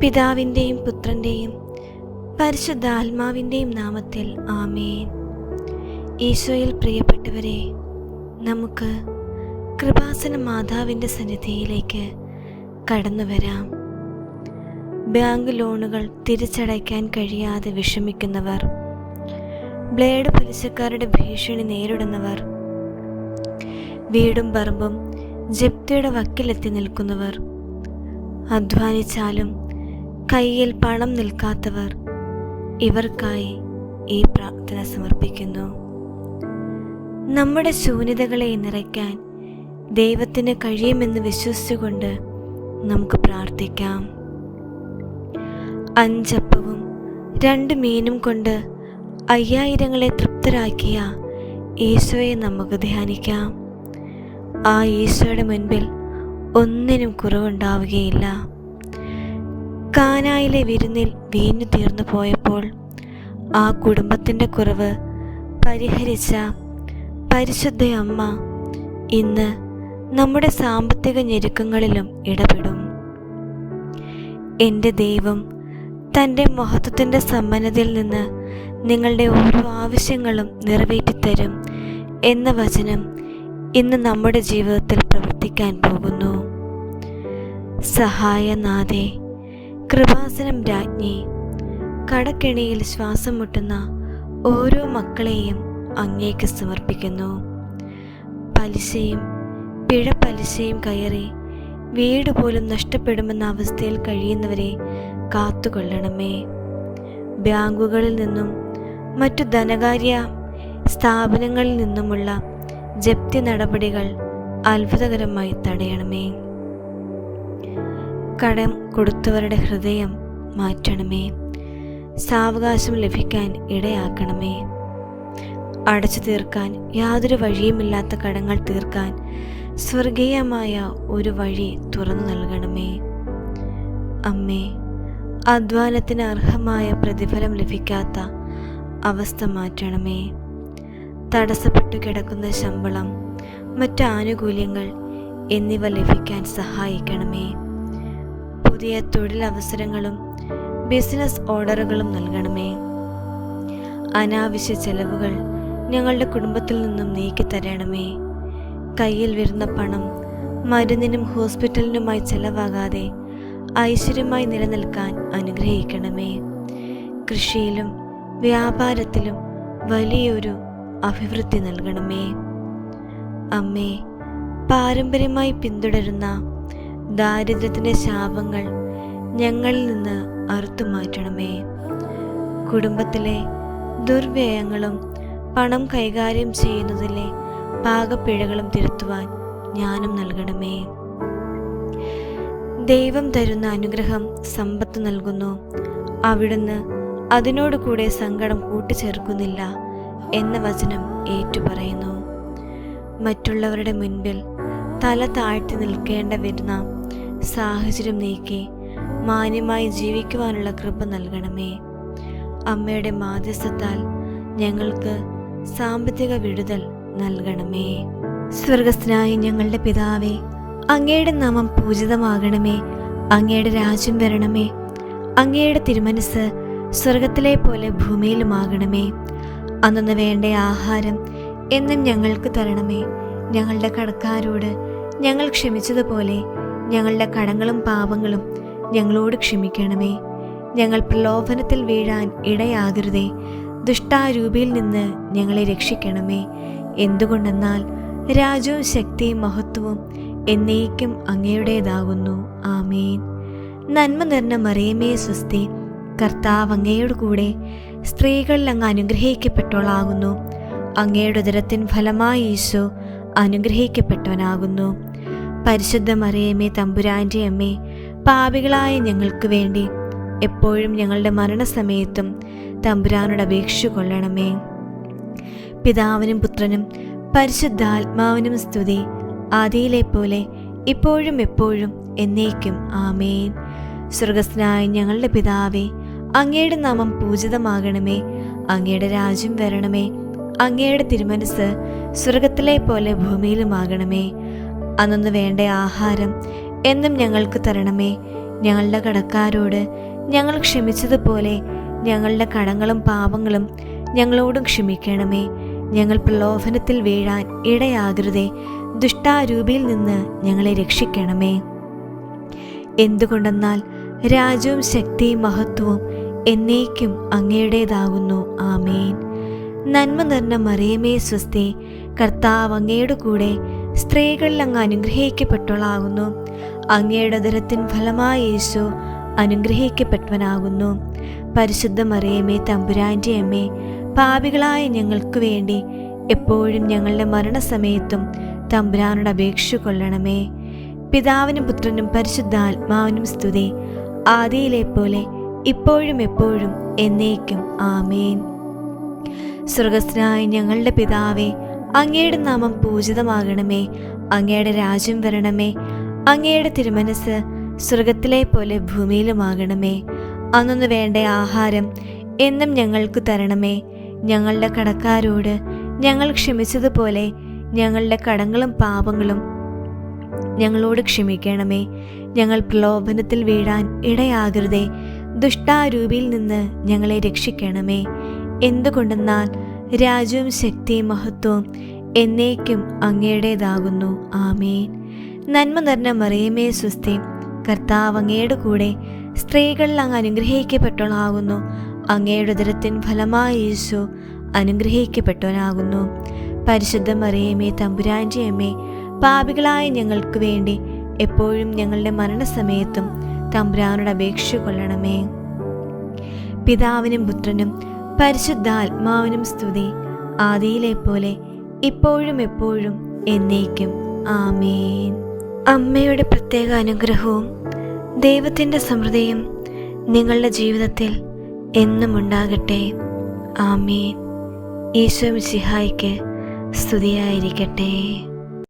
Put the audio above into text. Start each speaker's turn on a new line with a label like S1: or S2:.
S1: പിതാവിൻ്റെയും പുത്രൻ്റെയും പരിശുദ്ധാത്മാവിൻ്റെയും നാമത്തിൽ ആമേൻ. ഈശോയിൽ പ്രിയപ്പെട്ടവരെ, നമുക്ക് കൃപാസന മാതാവിൻ്റെ സന്നിധിയിലേക്ക് കടന്നു വരാം. ബാങ്ക് ലോണുകൾ തിരിച്ചടയ്ക്കാൻ കഴിയാതെ വിഷമിക്കുന്നവർ, ബ്ലേഡ് പലിശക്കാരുടെ ഭീഷണി നേരിടുന്നവർ, വീടും പറമ്പും ജപ്തിയുടെ വക്കിലെത്തി നിൽക്കുന്നവർ, അധ്വാനിച്ചാലും കയ്യിൽ പണം നിൽക്കാത്തവർ, ഇവർക്കായി ഈ പ്രാർത്ഥന സമർപ്പിക്കുന്നു. നമ്മുടെ ശൂന്യതകളെ നിറയ്ക്കാൻ ദൈവത്തിന് കഴിയുമെന്ന് വിശ്വസിച്ചുകൊണ്ട് നമുക്ക് പ്രാർത്ഥിക്കാം. 5 അപ്പവും 2 മീനും കൊണ്ട് 5000 തൃപ്തരാക്കിയ ഈശോയെ നമുക്ക് ധ്യാനിക്കാം. ആ ഈശോയുടെ മുൻപിൽ ഒന്നിനും കുറവുണ്ടാവുകയില്ല. കാനായിലെ വിരുന്നിൽ വീഞ്ഞു തീർന്നു പോയപ്പോൾ ആ കുടുംബത്തിൻ്റെ കുറവ് പരിഹരിച്ച പരിശുദ്ധ അമ്മ ഇന്ന് നമ്മുടെ സാമ്പത്തിക ഞെരുക്കങ്ങളിലും ഇടപെടും. എൻ്റെ ദൈവം തൻ്റെ മഹത്വത്തിൻ്റെ സമ്പന്നതയിൽ നിന്ന് നിങ്ങളുടെ ഓരോ ആവശ്യങ്ങളും നിറവേറ്റിത്തരും എന്ന വചനം ഇന്ന് നമ്മുടെ ജീവിതത്തിൽ പ്രവർത്തിക്കാൻ പോകുന്നു. സഹായനാഥേ, കൃപാസനം രാജ്ഞി, കടക്കെണിയിൽ ശ്വാസം മുട്ടുന്ന ഓരോ മക്കളെയും അങ്ങേക്ക് സമർപ്പിക്കുന്നു. പലിശയും പിഴപ്പലിശയും കയറി വീട് പോലും നഷ്ടപ്പെടുമെന്ന അവസ്ഥയിൽ കഴിയുന്നവരെ കാത്തുകൊള്ളണമേ. ബാങ്കുകളിൽ നിന്നും മറ്റു ധനകാര്യ സ്ഥാപനങ്ങളിൽ നിന്നുമുള്ള ജപ്തി നടപടികൾ അത്ഭുതകരമായി തടയണമേ. കടം കൊടുത്തവരുടെ ഹൃദയം മാറ്റണമേ. സാവകാശം ലഭിക്കാൻ ഇടയാക്കണമേ. അടച്ചു തീർക്കാൻ യാതൊരു വഴിയുമില്ലാത്ത കടങ്ങൾ തീർക്കാൻ സ്വർഗീയമായ ഒരു വഴി തുറന്നു നൽകണമേ. അമ്മേ, അധ്വാനത്തിന് അർഹമായ പ്രതിഫലം ലഭിക്കാത്ത അവസ്ഥ മാറ്റണമേ. തടസ്സപ്പെട്ടു കിടക്കുന്ന ശമ്പളം, മറ്റ് ആനുകൂല്യങ്ങൾ എന്നിവ ലഭിക്കാൻ സഹായിക്കണമേ. പുതിയ തൊഴിലവസരങ്ങളും ബിസിനസ് ഓർഡറുകളും നൽകണമേ. അനാവശ്യ ചെലവുകൾ ഞങ്ങളുടെ കുടുംബത്തിൽ നിന്നും നീക്കിത്തരണമേ. കയ്യിൽ വരുന്ന പണം മരുന്നിനും ഹോസ്പിറ്റലിനുമായി ചെലവാകാതെ ഐശ്വര്യമായി നിലനിൽക്കാൻ അനുഗ്രഹിക്കണമേ. കൃഷിയിലും വ്യാപാരത്തിലും വലിയൊരു അഭിവൃദ്ധി നൽകണമേ. അമ്മേ, പാരമ്പര്യമായി പിന്തുടരുന്ന ദാരിദ്ര്യത്തിൻ്റെ ശാപങ്ങൾ ഞങ്ങളിൽ നിന്ന് അറുത്തുമാറ്റണമേ. കുടുംബത്തിലെ ദുർവ്യയങ്ങളും പണം കൈകാര്യം ചെയ്യുന്നതിലെ പാകപ്പിഴകളും തിരുത്തുവാൻ ജ്ഞാനം നൽകണമേ. ദൈവം തരുന്ന അനുഗ്രഹം സമ്പത്ത് നൽകുന്നു, അവിടുന്ന് അതിനോടുകൂടെ സങ്കടം കൂട്ടിച്ചേർക്കുന്നില്ല എന്ന വചനം ഏറ്റുപറയുന്നു. മറ്റുള്ളവരുടെ മുൻപിൽ തല താഴ്ത്തി നിൽക്കേണ്ട വരുന്ന സാഹചര്യം നീക്കി മാന്യമായി ജീവിക്കുവാനുള്ള കൃപ നൽകണമേ. അമ്മയുടെ മാധ്യസ്ഥത്താൽ ഞങ്ങൾക്ക് സാമ്പത്തിക വിടുതൽ നൽകണമേ. സ്വർഗസ്ഥനായ ഞങ്ങളുടെ പിതാവേ, അങ്ങയുടെ നാമം പൂജിതമാകണമേ. അങ്ങയുടെ രാജ്യം വരണമേ. അങ്ങയുടെ തിരുമനസ് സ്വർഗത്തിലെ പോലെ ഭൂമിയിലുമാകണമേ. അന്നു വേണ്ട ആഹാരം എന്നും ഞങ്ങൾക്ക് തരണമേ. ഞങ്ങളുടെ കടക്കാരോട് ഞങ്ങൾ ക്ഷമിച്ചതുപോലെ ഞങ്ങളുടെ കടങ്ങളും പാപങ്ങളും ഞങ്ങളോട് ക്ഷമിക്കണമേ. ഞങ്ങൾ പ്രലോഭനത്തിൽ വീഴാൻ ഇടയാകരുതേ. ദുഷ്ടാരൂപിയിൽ നിന്ന് ഞങ്ങളെ രക്ഷിക്കണമേ. എന്തുകൊണ്ടെന്നാൽ രാജ്യവും ശക്തിയും മഹത്വവും എന്നേക്കും അങ്ങയുടേതാകുന്നു. ആമേൻ. നന്മ നിറഞ്ഞ മറിയമേ സ്വസ്തി, കർത്താവ് അങ്ങയോട് കൂടെ സ്ത്രീകളിൽ അങ്ങ് അനുഗ്രഹിക്കപ്പെട്ടവളാകുന്നു. അങ്ങയുടെ ഉദരത്തിൻ ഫലമായി ഈശോ അനുഗ്രഹിക്കപ്പെട്ടവനാകുന്നു. പരിശുദ്ധ മറിയമേ തമ്പുരാൻ്റെ അമ്മേ, പാപികളായ ഞങ്ങൾക്ക് വേണ്ടി എപ്പോഴും ഞങ്ങളുടെ മരണസമയത്തും തമ്പുരാനോട് അപേക്ഷിച്ചു കൊള്ളണമേ. പിതാവിനും പുത്രനും പരിശുദ്ധാത്മാവിനും സ്തുതി, ആദിയിലെ പോലെ ഇപ്പോഴും എപ്പോഴും എന്നേക്കും. ആമേൻ. സ്വർഗസ്ഥനായ ഞങ്ങളുടെ പിതാവേ, അങ്ങയുടെ നാമം പൂജിതമാകണമേ. അങ്ങയുടെ രാജ്യം വരണമേ. അങ്ങയുടെ തിരുമനസ് സ്വർഗത്തിലെ പോലെ ഭൂമിയിലുമാകണമേ. അന്നു വേണ്ട ആഹാരം എന്നും ഞങ്ങൾക്ക് തരണമേ. ഞങ്ങളുടെ കടക്കാരോട് ഞങ്ങൾ ക്ഷമിച്ചതുപോലെ ഞങ്ങളുടെ കടങ്ങളും പാപങ്ങളും ഞങ്ങളോടും ക്ഷമിക്കണമേ. ഞങ്ങൾ പ്രലോഭനത്തിൽ വീഴാൻ ഇടയാകരുതേ. ദുഷ്ടാരൂപിയിൽ നിന്ന് ഞങ്ങളെ രക്ഷിക്കണമേ. എന്തുകൊണ്ടെന്നാൽ രാജ്യവും ശക്തിയും മഹത്വവും എന്നേക്കും അങ്ങയുടേതാകുന്നു. ആമേൻ. നന്മ നിറഞ്ഞ മറിയമേ സ്വസ്തി, കർത്താവ് അങ്ങയുടെ കൂടെ സ്ത്രീകളിൽ അങ്ങ് അനുഗ്രഹിക്കപ്പെട്ടവളാകുന്നു. അങ്ങയുടെ ഉദരത്തിൻ ഫലമായ യേശു അനുഗ്രഹിക്കപ്പെട്ടവനാകുന്നു. പരിശുദ്ധ മറിയമേ തമ്പുരാൻ്റെ അമ്മേ, പാപികളായ ഞങ്ങൾക്ക് വേണ്ടി എപ്പോഴും ഞങ്ങളുടെ മരണസമയത്തും തമ്പുരാനോട് അപേക്ഷ കൊള്ളണമേ. പിതാവിനും പുത്രനും പരിശുദ്ധാത്മാവിനും സ്തുതി, ആദിയിലെ പോലെ ഇപ്പോഴും എപ്പോഴും എന്നേക്കും. ആമേൻ. സ്വർഗസ്ഥനായ ഞങ്ങളുടെ പിതാവേ, അങ്ങയുടെ നാമം പൂജിതമാകണമേ. അങ്ങയുടെ രാജ്യം വരണമേ. അങ്ങയുടെ തിരുമനസ് സ്വർഗത്തിലെ പോലെ ഭൂമിയിലുമാകണമേ. അന്നു വേണ്ട ആഹാരം എന്നും ഞങ്ങൾക്ക് തരണമേ. ഞങ്ങളുടെ കടക്കാരോട് ഞങ്ങൾ ക്ഷമിച്ചതുപോലെ ഞങ്ങളുടെ കടങ്ങളും പാപങ്ങളും ഞങ്ങളോട് ക്ഷമിക്കണമേ. ഞങ്ങൾ പ്രലോഭനത്തിൽ വീഴാൻ ഇടയാകരുതേ. ദുഷ്ടാരൂപിയിൽ നിന്ന് ഞങ്ങളെ രക്ഷിക്കണമേ. എന്തുകൊണ്ടെന്നാൽ രാജ്യവും ശക്തിയും മഹത്വവും എന്നേക്കും അങ്ങയുടേതാകുന്നു. ആമേൻ. നന്മ നിറഞ്ഞ മറിയമേ സ്വസ്തി, കർത്താവ് അങ്ങയുടെ കൂടെ സ്ത്രീകളിൽ അങ്ങ് അനുഗ്രഹിക്കപ്പെട്ടവളാകുന്നു. അങ്ങയുടെ ഉദരത്തിൻ ഫലമായ യേശു അനുഗ്രഹിക്കപ്പെട്ടവനാകുന്നു. പരിശുദ്ധ മറിയമേ തമ്പുരാൻ്റെ അമ്മേ, പാപികളായ ഞങ്ങൾക്ക് വേണ്ടി എപ്പോഴും ഞങ്ങളുടെ മരണസമയത്തും തമ്പുരാനോട് അപേക്ഷ കൊള്ളണമേ. പിതാവിനും പുത്രനും പരിശുദ്ധാത്മാവിനും സ്തുതി, ആദിയിലെ പോലെ ഇപ്പോഴും എപ്പോഴും എന്നേക്കും. ആമേൻ. അമ്മയുടെ പ്രത്യേക അനുഗ്രഹവും ദൈവത്തിൻ്റെ സമൃദ്ധിയും നിങ്ങളുടെ ജീവിതത്തിൽ എന്നും ഉണ്ടാകട്ടെ. ആമേൻ. ഈശോ മിശിഹായ്ക്ക് സ്തുതിയായിരിക്കട്ടെ.